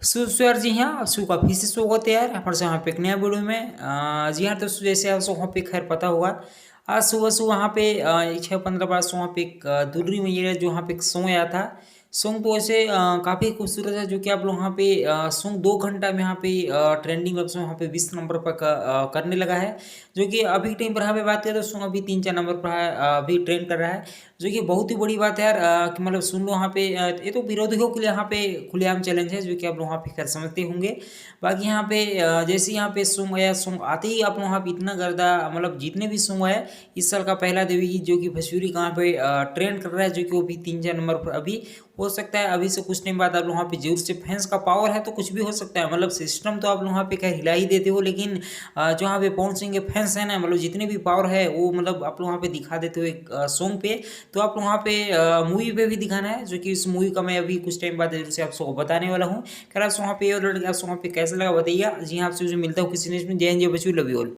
सो यार जी हाँ, आपको काफ़ी से स्वागत है यार हमारे से यहाँ पे एक नया वीडियो में। जी हाँ दोस्तों, जैसे आपको वहाँ पे खैर पता होगा, आज सुबह सुबह वहाँ पे 6:15 बाद वहाँ पे एक दुर्री में ये जो वहाँ पे एक सॉन्ग आया था। सॉन्ग तो ऐसे काफ़ी खूबसूरत है, जो कि आप लोग वहाँ पे सॉन्ग 2 घंटा में यहाँ पे ट्रेंडिंग वेब वहाँ पे 20 नंबर पर करने लगा है। जो कि अभी टाइम पर यहाँ पे बात करें तो सॉन्ग अभी 3-4 नंबर पर अभी ट्रेंड कर रहा है, जो कि बहुत ही बड़ी बात है यार। कि मतलब सुन लो वहाँ पे ये तो विरोधियों के लिए यहाँ पे खुलेआम चैलेंज है, जो कि आप लोग वहाँ पे खैर समझते होंगे। बाकी यहाँ पे जैसे यहाँ पे सॉन्ग आया, सॉन्ग आते ही आप लोग वहाँ पे इतना गर्दा, मतलब जितने भी सॉन्ग आए, इस साल का पहला देवी गीत जो कि भोजपुरी कहाँ पे ट्रेंड कर रहा है, जो कि वो भी 3-4 नंबर पर अभी हो सकता है। अभी से कुछ टाइम बाद आप लोग वहाँ पे जरूर से, फैंस का पावर है तो कुछ भी हो सकता है। मतलब सिस्टम तो आप लोग वहाँ पे खैर हिला ही देते हो, लेकिन जो वहाँ पे पवन सिंह के फैंस हैं ना, मतलब जितने भी पावर है वो मतलब आप लोग वहाँ पे दिखा देते हो एक सॉन्ग पे। तो आप लोग वहाँ पे मूवी पे भी दिखाना है, जो कि इस मूवी का मैं अभी कुछ टाइम बाद जरूर से आप सबको बताने वाला हूँ। खैर आप वहाँ पे और आप वहाँ पे कैसा लगा बताइए। जी हाँ, आपसे मिलता हूँ किसी नेक्स्ट में। जय हिंद, जय बच्चू, लव यू ऑल।